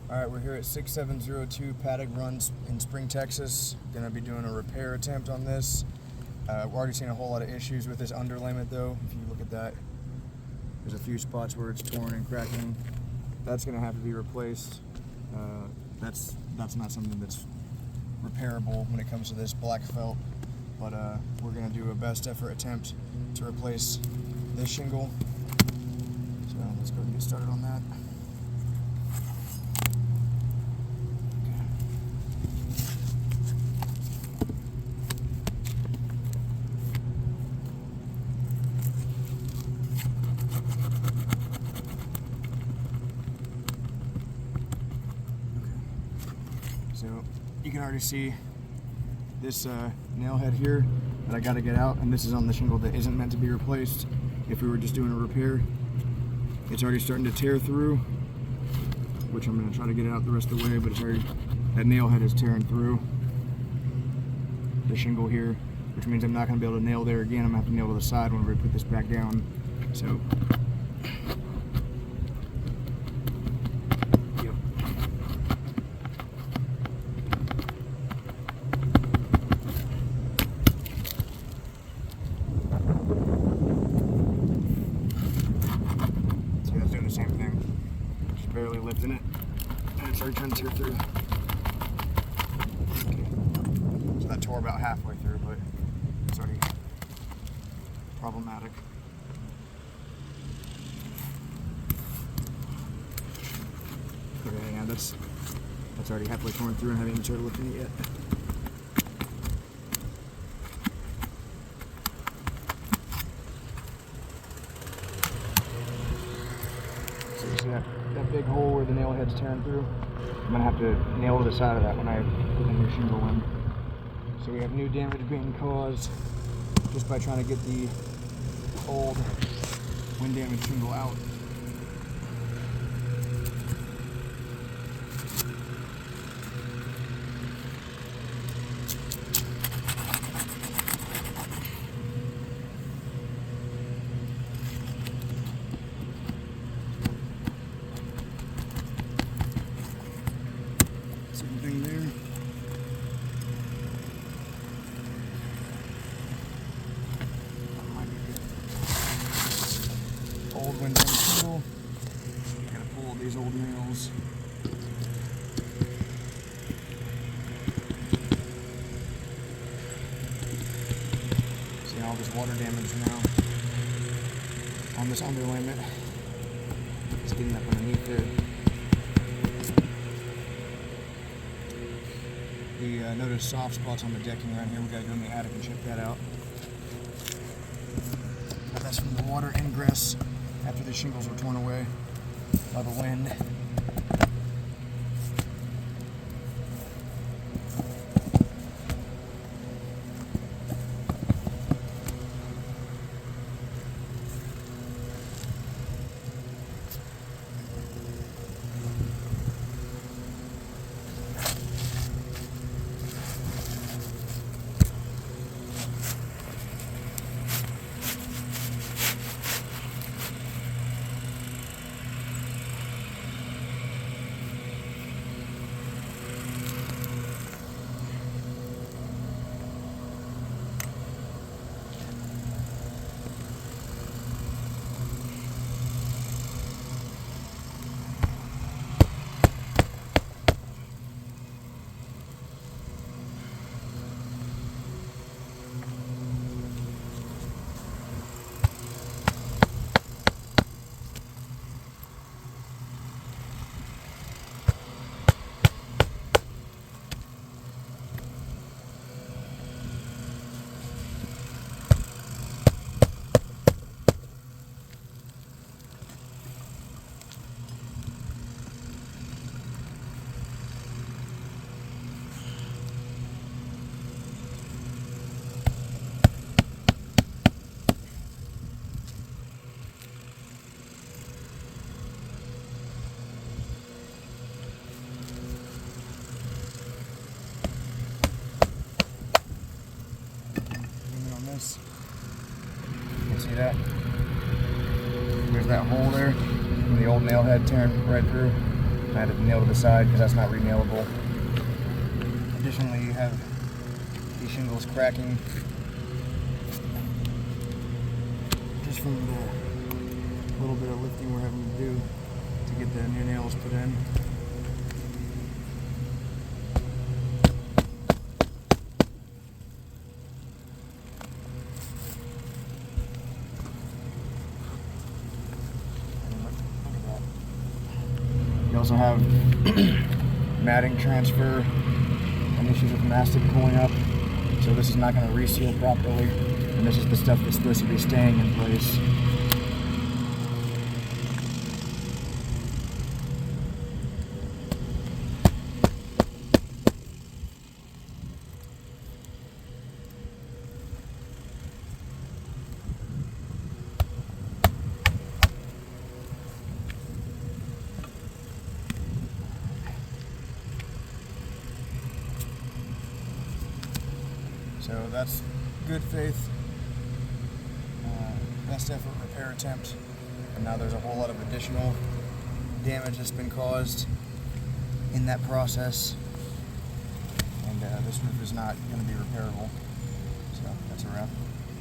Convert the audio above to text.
Alright, we're here at 6702 Paddock Runs in Spring, Texas. Gonna be doing a repair attempt on this. We're already seeing a whole lot of issues with this underlayment though. If you look at that, there's a few spots where it's torn and cracking. That's gonna have to be replaced. That's not something that's repairable when it comes to this black felt, but we're gonna do a best effort attempt to replace this shingle. So let's go ahead and get started on that. So you can already see this nail head here that I got to get out, and this is on the shingle that isn't meant to be replaced. If we were just doing a repair, it's already starting to tear through, which I'm going to try to get it out the rest of the way, but it's already, that nail head is tearing through the shingle here, which means I'm not going to be able to nail there again. I'm going to have to nail to the side whenever I put this back down. So same thing, just barely lifting it, and it's already trying to tear through. Okay. So that tore about halfway through, but it's already problematic. Okay, yeah, that's already halfway torn through and I haven't even started lifting it yet. See that big hole where the nail head's tearing through? I'm gonna have to nail to the side of that when I put the new shingle in. So we have new damage being caused just by trying to get the old wind damaged shingle out. Same thing there. Old wind damage shingle. Gotta pull these old nails. See all this water damage now on this underlayment. It's getting up underneath it. We noticed soft spots on the decking around here. We gotta go in the attic and check that out. But that's from the water ingress after the shingles were torn away by the wind. this. You can see that. There's that hole there, and the old nail head tearing right through. I had to nail to the side because that's not re-nailable. Additionally, you have these shingles cracking just from the little bit of lifting we're having to do to get the new nails put in. You also have matting transfer and issues with mastic pulling up, so this is not going to reseal properly, and this is the stuff that's supposed to be staying in place. So that's good faith, best effort repair attempt, and now there's a whole lot of additional damage that's been caused in that process, and this roof is not going to be repairable. So that's a wrap.